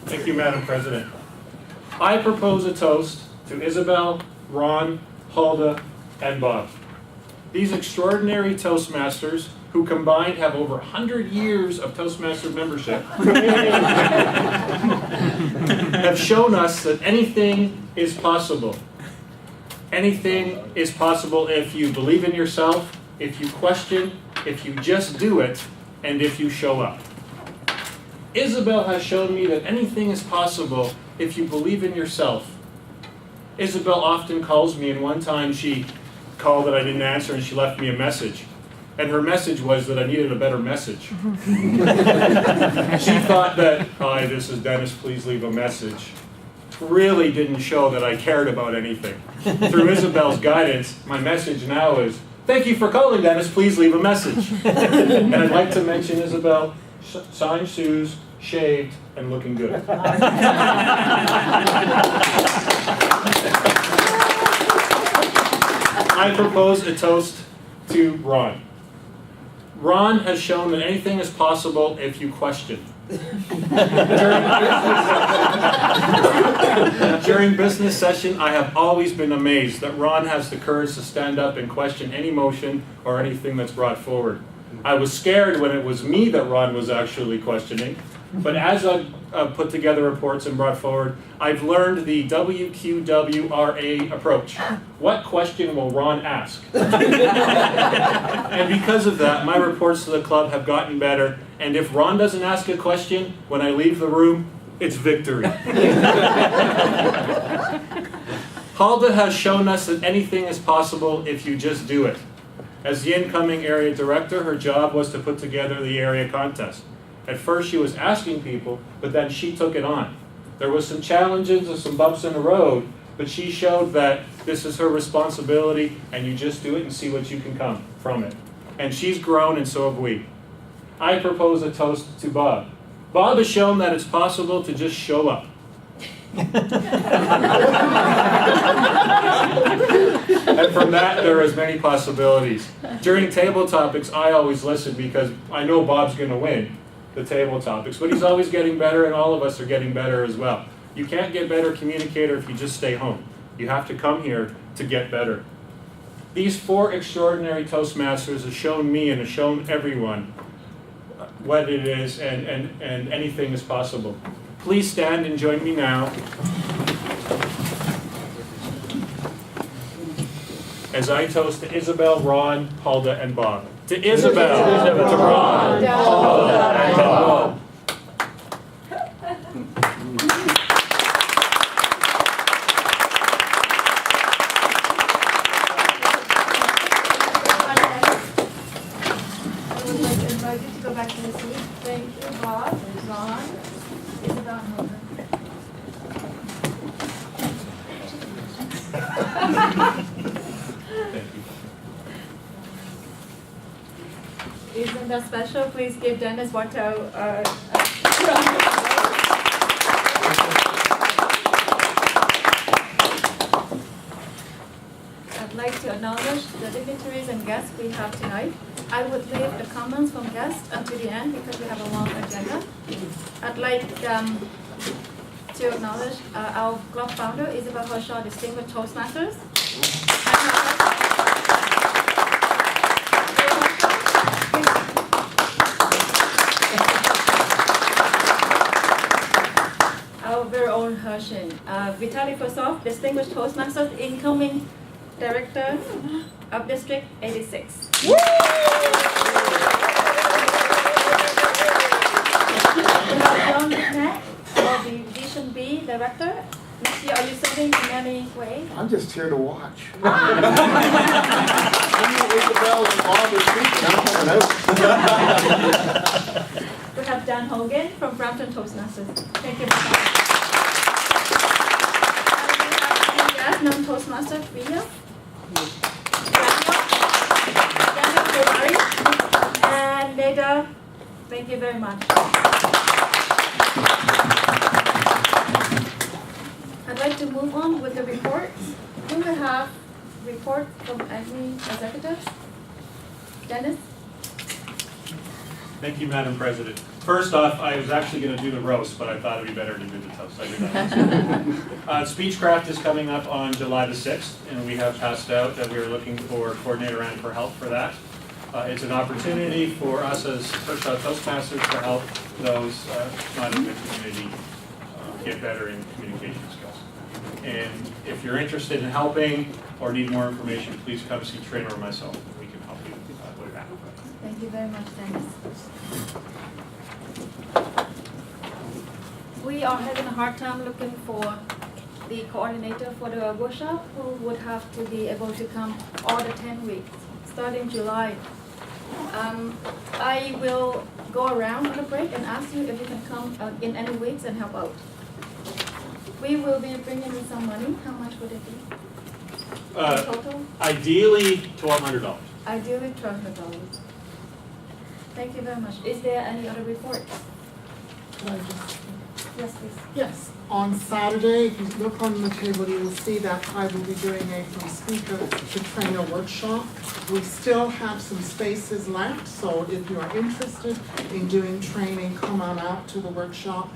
Thank you, Madam President. I propose a toast to Isabel, Ron, Hulda, and Bob. These extraordinary Toastmasters, who combined have over 100 years of Toastmaster membership, have shown us that anything is possible. Anything is possible if you believe in yourself, if you question, if you just do it, and if you show up. Isabel has shown me that anything is possible if you believe in yourself. Isabel often calls me, and one time she called that I didn't answer and she left me a message. And her message was that I needed a better message. She thought that, hi, this is Dennis, please leave a message. Really didn't show that I cared about anything. Through Isabel's guidance, my message now is, thank you for calling, Dennis, please leave a message. And I'd like to mention Isabel, signed shoes, shaved, and looking good. I propose a toast to Ron. Ron has shown that anything is possible if you question. During business session, I have always been amazed that Ron has the courage to stand up and question any motion or anything that's brought forward. I was scared when it was me that Ron was actually questioning, but as I put together reports and brought forward, I've learned the WQWRA approach. What question will Ron ask? And because of that, my reports to the club have gotten better, and if Ron doesn't ask a question, when I leave the room, it's victory. Hulda has shown us that anything is possible if you just do it. As the incoming area director, her job was to put together the area contest. At first she was asking people, but then she took it on. There was some challenges and some bumps in the road, but she showed that this is her responsibility and you just do it and see what you can come from it. And she's grown and so have we. I propose a toast to Bob. Bob has shown that it's possible to just show up. And from that, there are as many possibilities. During table topics, I always listen because I know Bob's going to win the table topics, but he's always getting better, and all of us are getting better as well. You can't get better communicator if you just stay home. You have to come here to get better. These four extraordinary Toastmasters have shown me and have shown everyone what it is, and anything is possible. Please stand and join me now as I toast to Isabel, Ron, Hulda, and Bob. To Isabel, to Ron, Hulda, and Bob. I would like to invite you to go back to the seat. Thank you, Bob, Ron, Isabel, and Hulda. Isn't that special? Please give Dennis Bartel a round of applause. I'd like to acknowledge the dignitaries and guests we have tonight. I would leave the comments from guests until the end because we have a long agenda. I'd like to acknowledge our club founder, Isabel Hershaw, Distinguished Toastmasters. Our very own Hershaw. Vitaly Forsov, Distinguished Toastmasters, incoming Director of District 86. We have John McNabb, of the Division B Director. Monsieur, are you serving in any way? I'm just here to watch. Isabel and Bob are speaking. I'm coming out. We have Dan Hogan from Brampton Toastmasters. Thank you very much. Yes, non-Toastmasters, we have Daniel and Neda. Thank you very much. I'd like to move on with the reports. Do we have report from any executives? Dennis? Thank you, Madam President. First off, I was actually going to do the roast, but I thought it'd be better to do the toast. I did that. Speechcraft is coming up on July the 6th, and we have passed out that we are looking for coordinator and for help for that. It's an opportunity for us as Hershaw Toastmasters to help those not in the community get better in communication skills. And if you're interested in helping or need more information, please come see Trainer or myself, and we can help you with that. Thank you very much, Dennis. We are having a hard time looking for the coordinator for the workshop who would have to be able to come all the 10 weeks, starting July. I will go around on a break and ask you if you can come in any weeks and help out. We will be bringing in some money. How much would it be? In total? Ideally, $1,200. Ideally, $1,200. Thank you very much. Is there any other reports? Yes, please. Yes, on Saturday, if you look on the table, you will see that I will be doing a from speaker to trainer workshop. We still have some spaces left, so if you are interested in doing training, come on out to the workshop.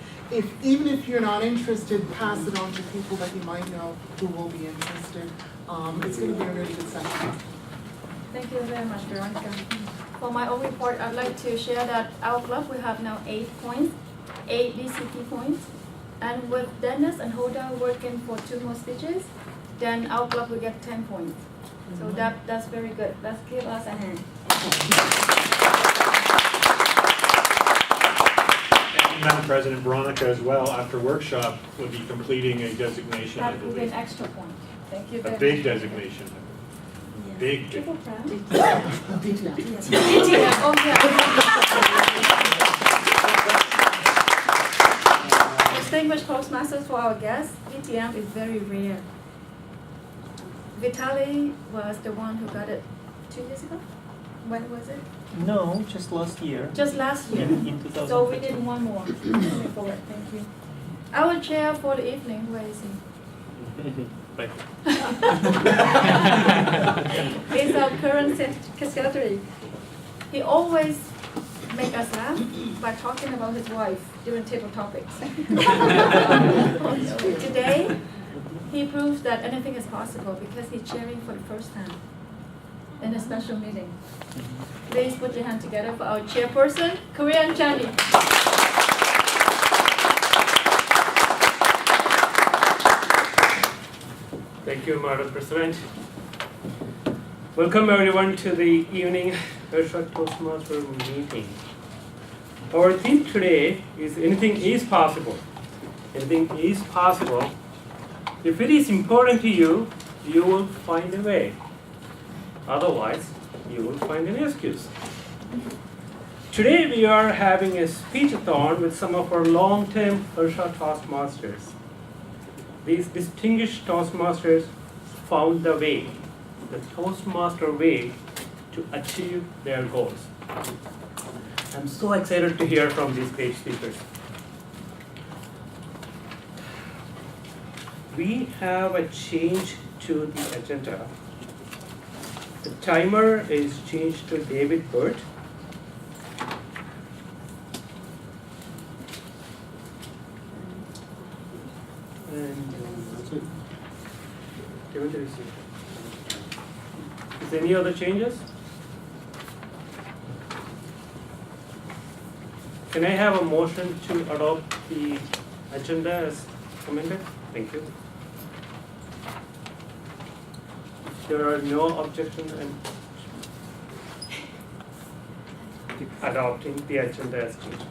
Even if you're not interested, pass it on to people that you might know who will be interested. It's going to be a really good session. Thank you very much, Veronica. For my own report, I'd like to share that our club, we have now 8 points, 8 DCP points. And with Dennis and Hoda working for 2 more speeches, then our club will get 10 points. So that's very good. Let's give us a hand. And Madam President, Veronica as well, after workshop, will be completing a designation, I That will be believe. an extra point. Thank you very A much. big designation. Big. Triple crown? DTM. DTM, oh yeah. Distinguished Toastmasters for our guests, DTM is very rare. Vitaly was the one who got it 2 years ago? When was it? No, just last year. Just last year. In 2015. So we did one more. Moving forward, thank you. Our chair for the evening, where is he? Thank you. He's our current secretary. He always make us laugh by talking about his wife during table topics. Today, he proves that anything is possible because he's chairing for the first time in a special meeting. Please put your hand together for our chairperson, Korean Chani. Thank you, Madam President. Welcome everyone to the evening Hershaw Toastmaster meeting. Our theme today is anything is possible. Anything is possible. If it is important to you, you will find a way. Otherwise, you will find an excuse. Today we are having a speech-a-thon with some of our long-term Hershaw Toastmasters. These distinguished Toastmasters found the way, the Toastmaster way, to achieve their goals. I'm so excited to hear from these great speakers. We have a change to the agenda. The timer is changed to David Burt. And given the receipt. Is there any other changes? Can I have a motion to adopt the agenda as amended? Thank you. There are no objections and adopting the agenda as changed.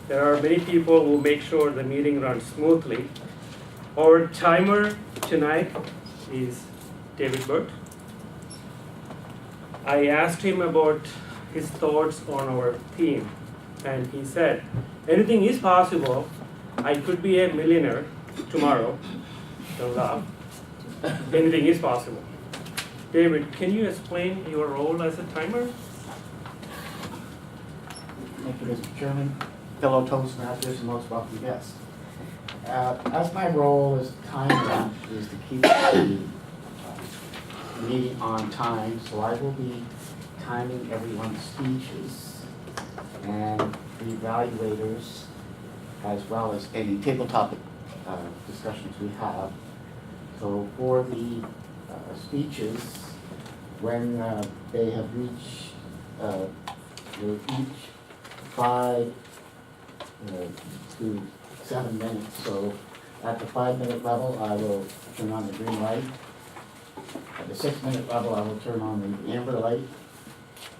There are many people who make sure the meeting runs smoothly. Our timer tonight is David Burt. I asked him about his thoughts on our theme, and he said, anything is possible. I could be a millionaire tomorrow. Don't laugh. Anything is possible. David, can you explain your role as a timer? Thank you, Mr. Chairman, fellow Toastmasters, and most welcome guests. As my role as timer is to keep the meeting on time, so I will be timing everyone's speeches and the evaluators, as well as any tabletop discussions we have. So for the speeches, when they have reached, they're each 5 to 7 minutes. So at the 5-minute level, I will turn on the green light. At the 6-minute level, I will turn on the amber light.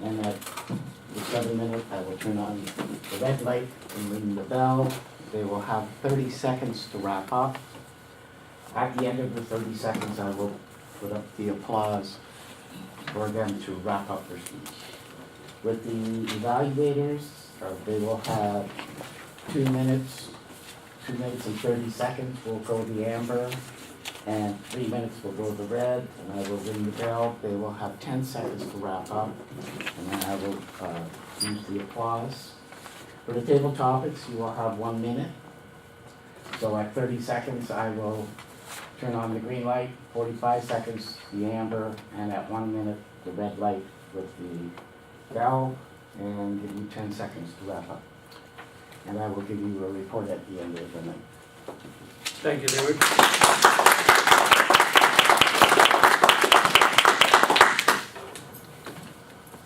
And at the 7-minute, I will turn on the red light and ring the bell. They will have 30 seconds to wrap up. At the end of the 30 seconds, I will put up the applause for them to wrap up their speech. With the evaluators, they will have 2 minutes, 2 minutes and 30 seconds will go the amber, and 3 minutes will go the red, and I will ring the bell. They will have 10 seconds to wrap up, and then I will use the applause. For the table topics, you will have 1 minute. So at 30 seconds, I will turn on the green light, 45 seconds the amber, and at 1 minute the red light with the bell, and give you 10 seconds to wrap up. And I will give you a report at the end of the night. Thank you, David.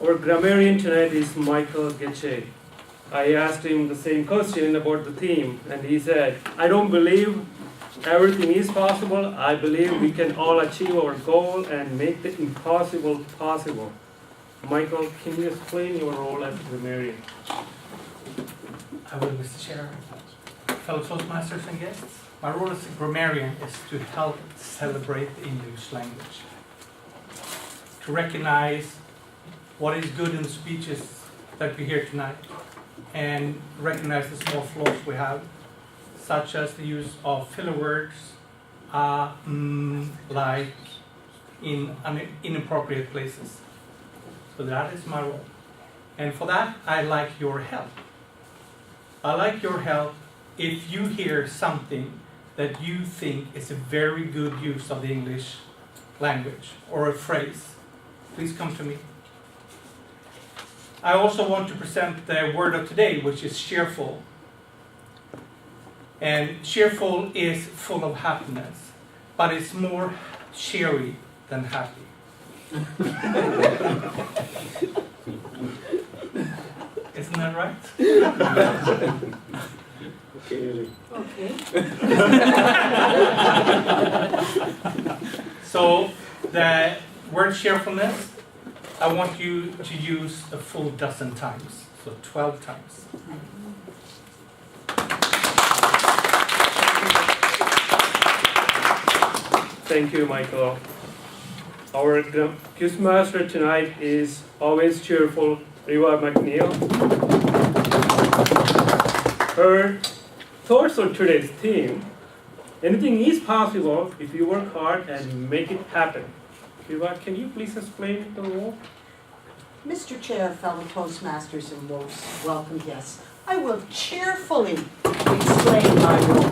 Our grammarian tonight is Michael Getche. I asked him the same question about the theme, and he said, I don't believe everything is possible. I believe we can all achieve our goal and make the impossible possible. Michael, can you explain your role as a grammarian? I will, Mr. Chair. Fellow Toastmasters and guests, my role as a grammarian is to help celebrate the English language, to recognize what is good in the speeches that we hear tonight, and recognize the small flaws we have, such as the use of filler words, like, in inappropriate places. So that is my role. And for that, I like your help. I like your help if you hear something that you think is a very good use of the English language or a phrase. Please come to me. I also want to present the word of today, which is cheerful. And cheerful is full of happiness, but it's more cheery than happy. Isn't that right? Okay. So the word cheerfulness, I want you to use a full dozen times, so 12 times. Thank you, Michael. Our quiz master tonight is always cheerful, Riva McNeil. Her thoughts on today's theme: anything is possible if you work hard and make it happen. Riva, can you please explain the role? Mr. Chair, fellow Toastmasters and most welcome guests, I will cheerfully explain my role.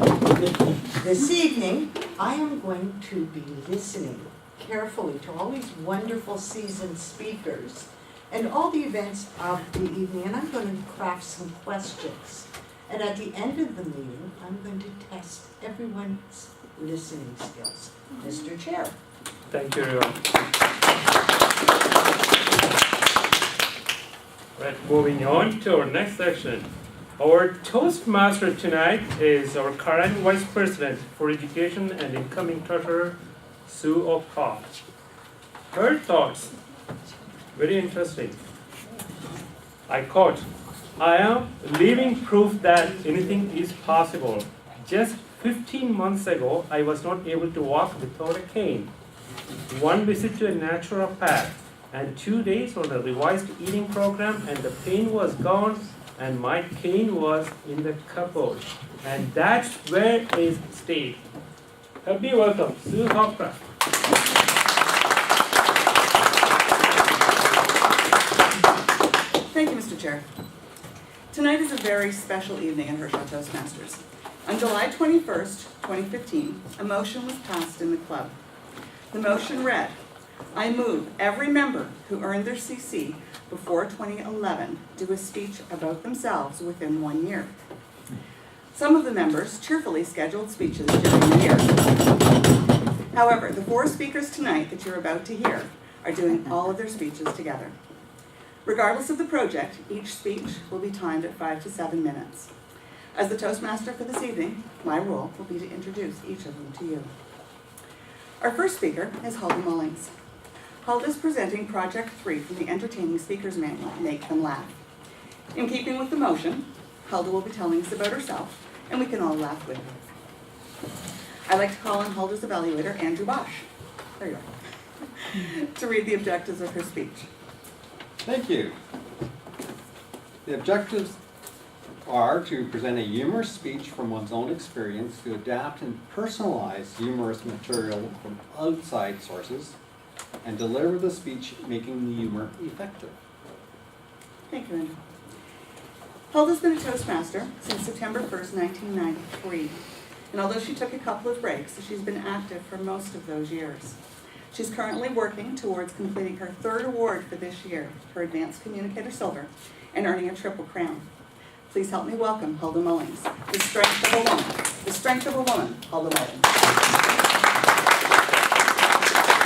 This evening, I am going to be listening carefully to all these wonderful seasoned speakers and all the events of the evening, and I'm going to craft some questions. And at the end of the meeting, I'm going to test everyone's listening skills. Mr. Chair. Thank you, Riva. Right, moving on to our next section. Our Toastmaster tonight is our current Vice President for Education and incoming Treasurer, Sue O'Paul. Her thoughts, very interesting. I quote, I am living proof that anything is possible. Just 15 months ago, I was not able to walk without a cane. One visit to a naturopath and 2 days on a revised eating program, and the pain was gone, and my cane was in the cupboard. And that's where it stayed. Help me welcome Sue Hopcraft. Thank you, Mr. Chair. Tonight is a very special evening at Hershaw Toastmasters. On July 21st, 2015, a motion was passed in the club. The motion read, I move every member who earned their CC before 2011 do a speech about themselves within 1 year. Some of the members cheerfully scheduled speeches during the year. However, the 4 speakers tonight that you're about to hear are doing all of their speeches together. Regardless of the project, each speech will be timed at 5 to 7 minutes. As the Toastmaster for this evening, my role will be to introduce each of them to you. Our first speaker is Hulda Mullings. Hulda is presenting Project 3 from the Entertaining Speakers Manual, Make Them Laugh. In keeping with the motion, Hulda will be telling us about herself, and we can all laugh with her. I'd like to call on Hulda's evaluator, Andrew Bosch. There you are. To read the objectives of her speech. Thank you. The objectives are to present a humorous speech from one's own experience, to adapt and personalize humorous material from outside sources, and deliver the speech making the humor effective. Thank you, Andrew. Hulda's been a Toastmaster since September 1st, 1993. And although she took a couple of breaks, she's been active for most of those years. She's currently working towards completing her 3rd award for this year, her Advanced Communicator Silver, and earning a Triple Crown. Please help me welcome Hulda Mullings. The strength of a woman. The strength of a woman, Hulda Mullings.